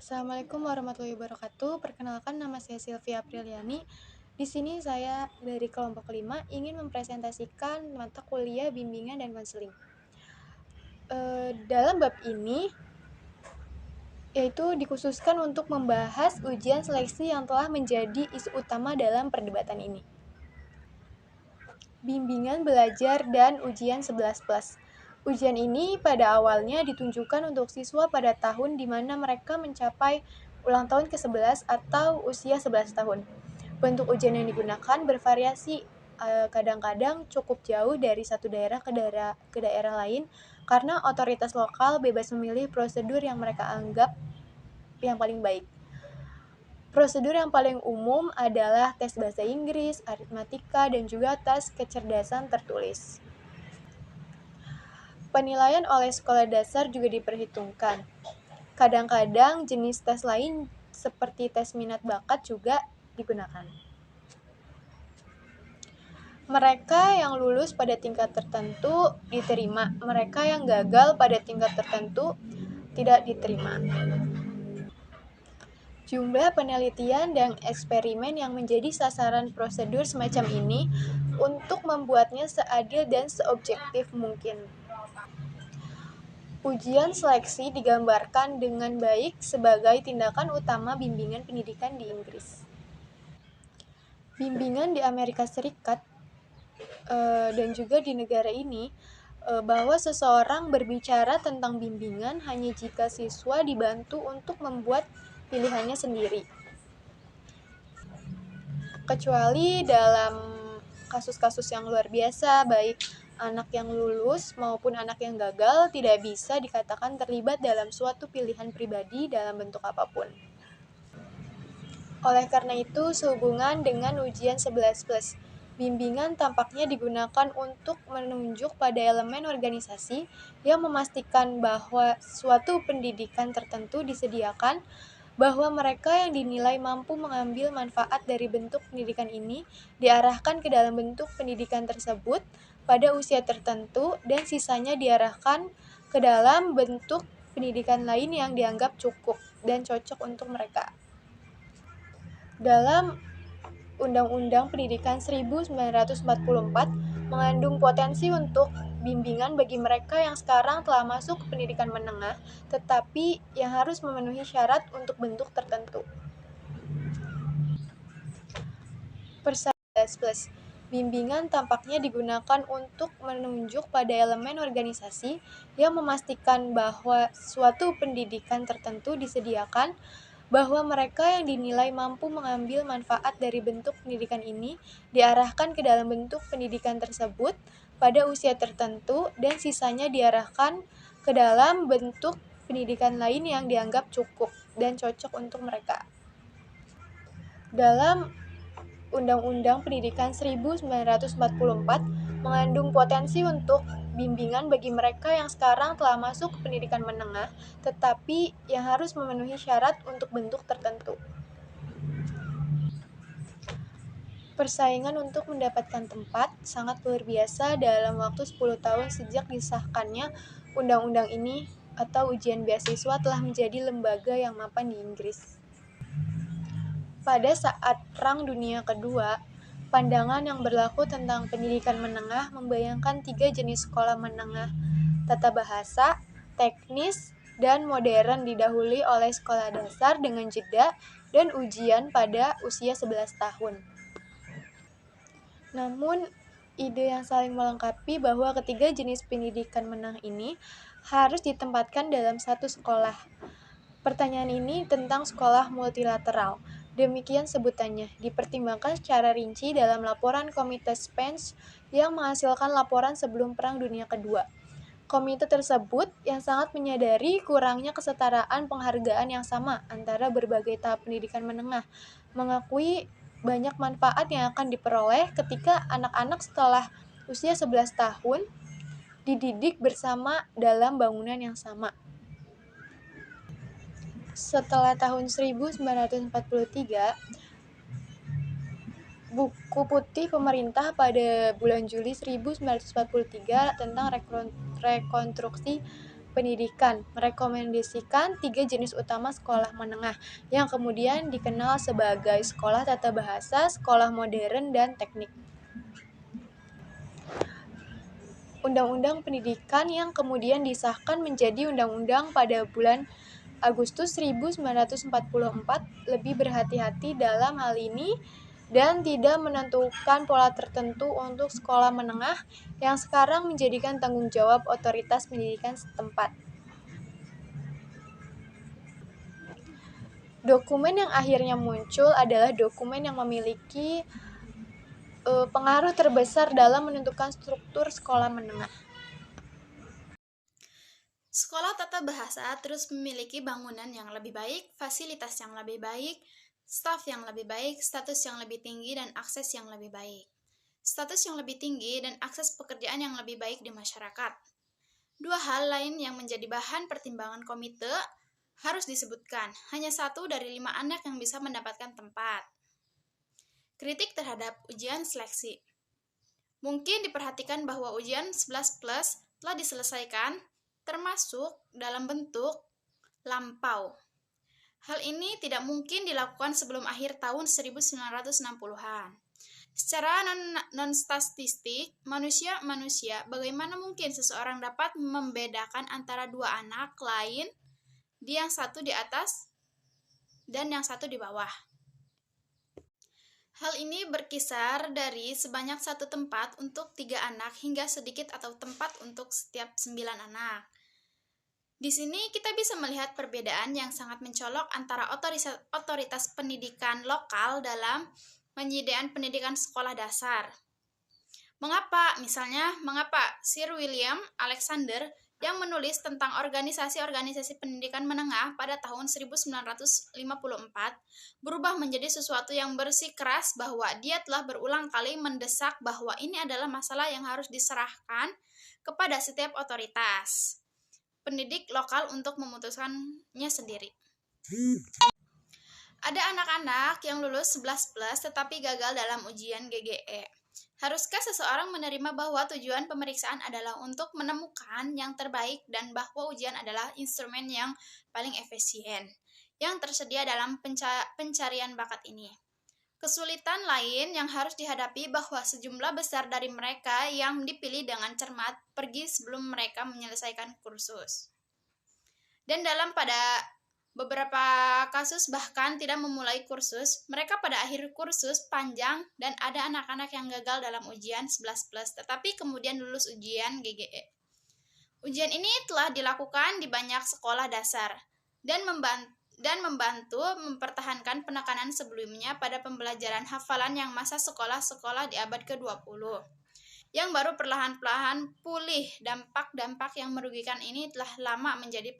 Assalamualaikum warahmatullahi wabarakatuh. Perkenalkan, nama saya Sylvia Apriliani. Di sini saya dari kelompok 5 ingin mempresentasikan mata kuliah bimbingan dan konseling. Dalam bab ini yaitu dikhususkan untuk membahas ujian seleksi yang telah menjadi isu utama dalam perdebatan ini. Bimbingan belajar dan ujian 11+. Ujian ini pada awalnya ditunjukkan untuk siswa pada tahun di mana mereka mencapai ulang tahun ke-11 atau usia 11 tahun. Bentuk ujian yang digunakan bervariasi, kadang-kadang cukup jauh dari satu daerah ke daerah lain karena otoritas lokal bebas memilih prosedur yang mereka anggap yang paling baik. Prosedur yang paling umum adalah tes bahasa Inggris, aritmatika, dan juga tes kecerdasan tertulis. Penilaian oleh sekolah dasar juga diperhitungkan. Kadang-kadang jenis tes lain seperti tes minat bakat juga digunakan. Mereka yang lulus pada tingkat tertentu diterima, mereka yang gagal pada tingkat tertentu tidak diterima. Jumlah penelitian dan eksperimen yang menjadi sasaran prosedur semacam ini untuk membuatnya seadil dan seobjektif mungkin. Ujian seleksi digambarkan dengan baik sebagai tindakan utama bimbingan pendidikan di Inggris. Bimbingan di Amerika Serikat dan juga di negara ini bahwa seseorang berbicara tentang bimbingan hanya jika siswa dibantu untuk membuat pilihannya sendiri. Kecuali dalam kasus-kasus yang luar biasa, baik anak yang lulus maupun anak yang gagal tidak bisa dikatakan terlibat dalam suatu pilihan pribadi dalam bentuk apapun. Oleh karena itu, sehubungan dengan ujian 11+, bimbingan tampaknya digunakan untuk menunjuk pada elemen organisasi yang memastikan bahwa suatu pendidikan tertentu disediakan, bahwa mereka yang dinilai mampu mengambil manfaat dari bentuk pendidikan ini diarahkan ke dalam bentuk pendidikan tersebut pada usia tertentu dan sisanya diarahkan ke dalam bentuk pendidikan lain yang dianggap cukup dan cocok untuk mereka. Dalam Undang-Undang Pendidikan 1944 mengandung potensi untuk bimbingan bagi mereka yang sekarang telah masuk ke pendidikan menengah, tetapi yang harus memenuhi syarat untuk bentuk tertentu. Persaingan bimbingan tampaknya digunakan untuk menunjuk pada elemen organisasi yang memastikan bahwa suatu pendidikan tertentu disediakan, bahwa mereka yang dinilai mampu mengambil manfaat dari bentuk pendidikan ini diarahkan ke dalam bentuk pendidikan tersebut pada usia tertentu dan sisanya diarahkan ke dalam bentuk pendidikan lain yang dianggap cukup dan cocok untuk mereka. Dalam Undang-Undang Pendidikan 1944 mengandung potensi untuk bimbingan bagi mereka yang sekarang telah masuk ke pendidikan menengah, tetapi yang harus memenuhi syarat untuk bentuk tertentu. Persaingan untuk mendapatkan tempat sangat luar biasa dalam waktu 10 tahun sejak disahkannya undang-undang ini atau ujian beasiswa telah menjadi lembaga yang mapan di Inggris. Pada saat Perang Dunia Kedua, pandangan yang berlaku tentang pendidikan menengah membayangkan 3 jenis sekolah menengah: tata bahasa, teknis, dan modern didahului oleh sekolah dasar dengan jeda dan ujian pada usia 11 tahun. Namun, ide yang saling melengkapi bahwa ketiga jenis pendidikan menengah ini harus ditempatkan dalam satu sekolah. Pertanyaan ini tentang sekolah multilateral. Demikian sebutannya, dipertimbangkan secara rinci dalam laporan Komite Spence yang menghasilkan laporan sebelum Perang Dunia Kedua. Komite tersebut yang sangat menyadari kurangnya kesetaraan penghargaan yang sama antara berbagai tahap pendidikan menengah, mengakui banyak manfaat yang akan diperoleh ketika anak-anak setelah usia 11 tahun dididik bersama dalam bangunan yang sama. Setelah tahun 1943, buku putih pemerintah pada bulan Juli 1943 tentang rekonstruksi Pendidikan merekomendasikan 3 jenis utama sekolah menengah yang kemudian dikenal sebagai sekolah tata bahasa, sekolah modern, dan teknik. Undang-Undang Pendidikan yang kemudian disahkan menjadi undang-undang pada bulan Agustus 1944 lebih berhati-hati dalam hal ini dan tidak menentukan pola tertentu untuk sekolah menengah yang sekarang menjadikan tanggung jawab otoritas pendidikan setempat. Dokumen yang akhirnya muncul adalah dokumen yang memiliki pengaruh terbesar dalam menentukan struktur sekolah menengah. Sekolah tata bahasa terus memiliki bangunan yang lebih baik, fasilitas yang lebih baik, staf yang lebih baik, status yang lebih tinggi, dan akses yang lebih baik. Status yang lebih tinggi dan akses pekerjaan yang lebih baik di masyarakat. Dua hal lain yang menjadi bahan pertimbangan komite harus disebutkan. Hanya 1 dari 5 anak yang bisa mendapatkan tempat. Kritik terhadap ujian seleksi. Mungkin diperhatikan bahwa ujian 11 plus telah diselesaikan, termasuk dalam bentuk lampau. Hal ini tidak mungkin dilakukan sebelum akhir tahun 1960-an. Secara non-statistik, manusia, bagaimana mungkin seseorang dapat membedakan antara dua anak lain, yang satu di atas dan yang satu di bawah? Hal ini berkisar dari sebanyak 1 tempat untuk 3 anak hingga sedikit atau tempat untuk setiap 9 anak. Di sini kita bisa melihat perbedaan yang sangat mencolok antara otoritas pendidikan lokal dalam penyediaan pendidikan sekolah dasar. Mengapa Sir William Alexander yang menulis tentang organisasi-organisasi pendidikan menengah pada tahun 1954 berubah menjadi sesuatu yang bersikeras bahwa dia telah berulang kali mendesak bahwa ini adalah masalah yang harus diserahkan kepada setiap otoritas pendidik lokal untuk memutuskannya sendiri. Ada anak-anak yang lulus 11 plus tetapi gagal dalam ujian GGE. Haruskah seseorang menerima bahwa tujuan pemeriksaan adalah untuk menemukan yang terbaik dan bahwa ujian adalah instrumen yang paling efisien yang tersedia dalam pencarian bakat ini? Kesulitan lain yang harus dihadapi bahwa sejumlah besar dari mereka yang dipilih dengan cermat pergi sebelum mereka menyelesaikan kursus. Dan pada beberapa kasus bahkan tidak memulai kursus, mereka pada akhir kursus panjang dan ada anak-anak yang gagal dalam ujian 11 plus tetapi kemudian lulus ujian GGE. Ujian ini telah dilakukan di banyak sekolah dasar dan membantu mempertahankan penekanan sebelumnya pada pembelajaran hafalan yang masa sekolah-sekolah di abad ke-20. Yang baru perlahan-lahan pulih. Dampak-dampak yang merugikan ini telah lama menjadi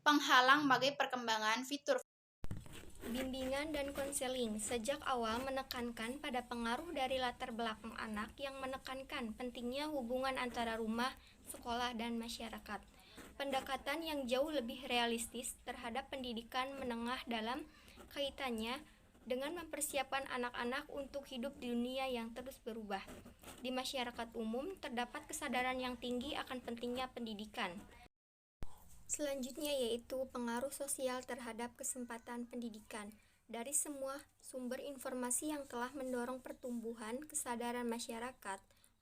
penghalang bagi perkembangan fitur. Bimbingan dan konseling sejak awal menekankan pada pengaruh dari latar belakang anak yang menekankan pentingnya hubungan antara rumah, sekolah, dan masyarakat. Pendekatan yang jauh lebih realistis terhadap pendidikan menengah dalam kaitannya dengan mempersiapkan anak-anak untuk hidup di dunia yang terus berubah. Di masyarakat umum, terdapat kesadaran yang tinggi akan pentingnya pendidikan. Selanjutnya yaitu pengaruh sosial terhadap kesempatan pendidikan. Dari semua sumber informasi yang telah mendorong pertumbuhan kesadaran masyarakat,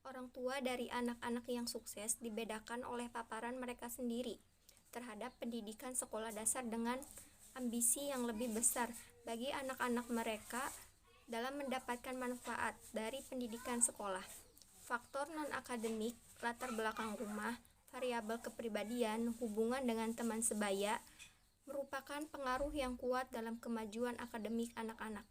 orang tua dari anak-anak yang sukses dibedakan oleh paparan mereka sendiri terhadap pendidikan sekolah dasar dengan ambisi yang lebih besar bagi anak-anak mereka dalam mendapatkan manfaat dari pendidikan sekolah. Faktor non-akademik, latar belakang rumah, variabel kepribadian, hubungan dengan teman sebaya, merupakan pengaruh yang kuat dalam kemajuan akademik anak-anak.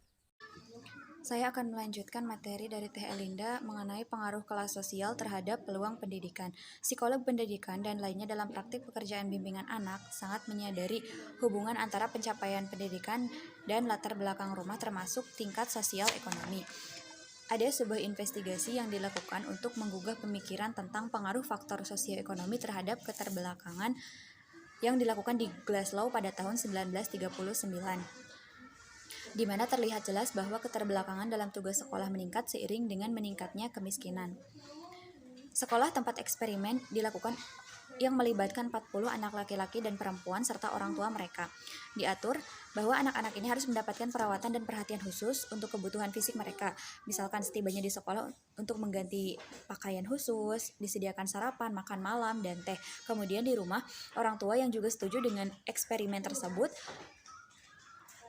Saya akan melanjutkan materi dari Teh Elinda mengenai pengaruh kelas sosial terhadap peluang pendidikan. Psikolog pendidikan dan lainnya dalam praktik pekerjaan bimbingan anak sangat menyadari hubungan antara pencapaian pendidikan dan latar belakang rumah termasuk tingkat sosial ekonomi. Ada sebuah investigasi yang dilakukan untuk menggugah pemikiran tentang pengaruh faktor sosioekonomi terhadap keterbelakangan yang dilakukan di Glasgow pada tahun 1939. Di mana terlihat jelas bahwa keterbelakangan dalam tugas sekolah meningkat seiring dengan meningkatnya kemiskinan. Sekolah tempat eksperimen dilakukan yang melibatkan 40 anak laki-laki dan perempuan serta orang tua mereka. Diatur bahwa anak-anak ini harus mendapatkan perawatan dan perhatian khusus untuk kebutuhan fisik mereka. Misalkan setibanya di sekolah untuk mengganti pakaian khusus, disediakan sarapan, makan malam, dan teh. Kemudian di rumah, orang tua yang juga setuju dengan eksperimen tersebut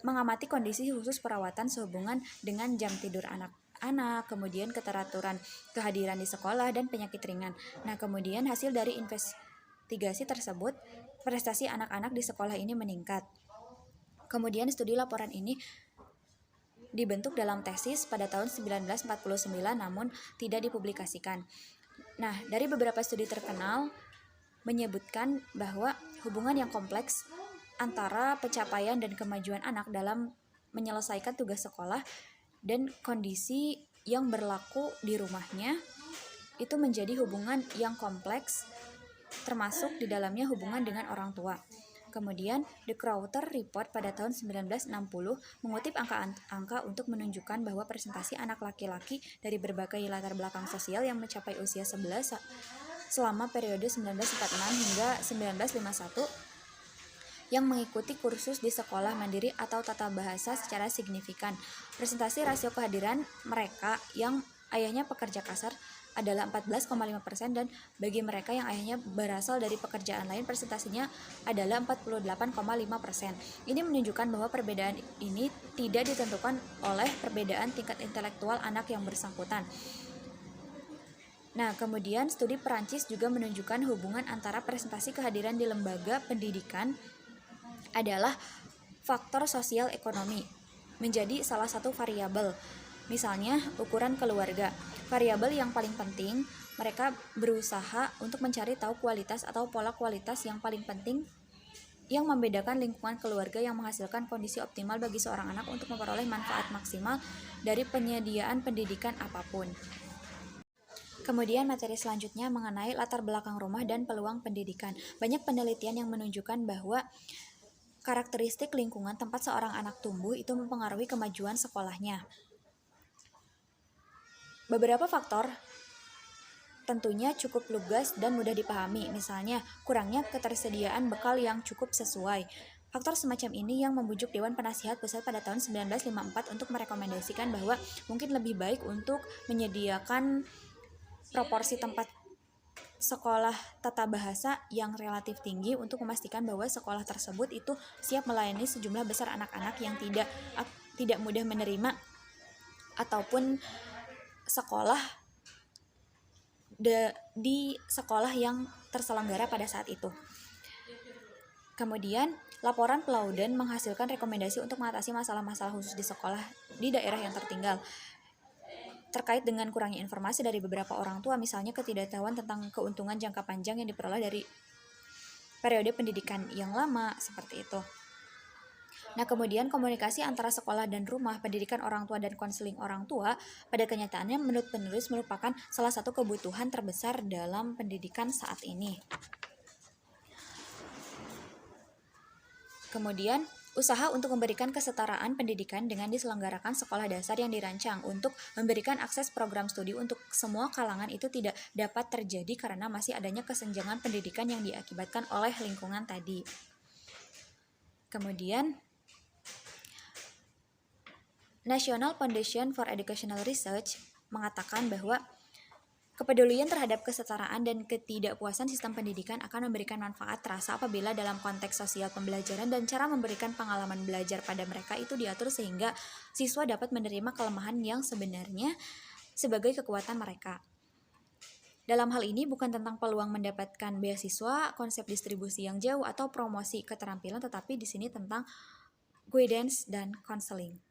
mengamati kondisi khusus perawatan sehubungan dengan jam tidur anak-anak, kemudian keteraturan kehadiran di sekolah, dan penyakit ringan. Nah, kemudian hasil dari investigasi tersebut, prestasi anak-anak di sekolah ini meningkat. Kemudian studi laporan ini dibentuk dalam tesis pada tahun 1949 namun tidak dipublikasikan. Nah, dari beberapa studi terkenal menyebutkan bahwa hubungan yang kompleks antara pencapaian dan kemajuan anak dalam menyelesaikan tugas sekolah dan kondisi yang berlaku di rumahnya itu menjadi hubungan yang kompleks, termasuk di dalamnya hubungan dengan orang tua. Kemudian, The Crowther Report pada tahun 1960 mengutip angka-angka untuk menunjukkan bahwa presentasi anak laki-laki dari berbagai latar belakang sosial yang mencapai usia 11 selama periode 1946 hingga 1951 yang mengikuti kursus di sekolah mandiri atau tata bahasa secara signifikan. Presentasi rasio kehadiran mereka yang ayahnya pekerja kasar adalah 14,5% dan bagi mereka yang ayahnya berasal dari pekerjaan lain presentasinya adalah 48,5%. Ini menunjukkan bahwa perbedaan ini tidak ditentukan oleh perbedaan tingkat intelektual anak yang bersangkutan. Nah, kemudian studi Perancis juga menunjukkan hubungan antara presentasi kehadiran di lembaga pendidikan adalah faktor sosial ekonomi menjadi salah satu variabel. Misalnya, ukuran keluarga. Variabel yang paling penting, mereka berusaha untuk mencari tahu kualitas atau pola kualitas yang paling penting yang membedakan lingkungan keluarga yang menghasilkan kondisi optimal bagi seorang anak untuk memperoleh manfaat maksimal dari penyediaan pendidikan apapun. Kemudian materi selanjutnya mengenai latar belakang rumah dan peluang pendidikan. Banyak penelitian yang menunjukkan bahwa karakteristik lingkungan tempat seorang anak tumbuh itu mempengaruhi kemajuan sekolahnya. Beberapa faktor tentunya cukup lugas dan mudah dipahami, misalnya kurangnya ketersediaan bekal yang cukup sesuai. Faktor semacam ini yang membujuk Dewan Penasihat Pusat pada tahun 1954 untuk merekomendasikan bahwa mungkin lebih baik untuk menyediakan proporsi tempat sekolah tata bahasa yang relatif tinggi untuk memastikan bahwa sekolah tersebut itu siap melayani sejumlah besar anak-anak yang tidak mudah menerima ataupun sekolah di sekolah yang terselenggara pada saat itu. Kemudian, laporan Plowden menghasilkan rekomendasi untuk mengatasi masalah-masalah khusus di sekolah di daerah yang tertinggal. Terkait dengan kurangnya informasi dari beberapa orang tua, misalnya ketidaktahuan tentang keuntungan jangka panjang yang diperoleh dari periode pendidikan yang lama, seperti itu. Nah, kemudian komunikasi antara sekolah dan rumah, pendidikan orang tua dan konseling orang tua pada kenyataannya menurut penulis merupakan salah satu kebutuhan terbesar dalam pendidikan saat ini. Kemudian, usaha untuk memberikan kesetaraan pendidikan dengan diselenggarakan sekolah dasar yang dirancang untuk memberikan akses program studi untuk semua kalangan itu tidak dapat terjadi karena masih adanya kesenjangan pendidikan yang diakibatkan oleh lingkungan tadi. Kemudian, National Foundation for Educational Research mengatakan bahwa kepedulian terhadap kesetaraan dan ketidakpuasan sistem pendidikan akan memberikan manfaat terasa apabila dalam konteks sosial pembelajaran dan cara memberikan pengalaman belajar pada mereka itu diatur sehingga siswa dapat menerima kelemahan yang sebenarnya sebagai kekuatan mereka. Dalam hal ini bukan tentang peluang mendapatkan beasiswa, konsep distribusi yang jauh atau promosi keterampilan, tetapi di sini tentang guidance dan counseling.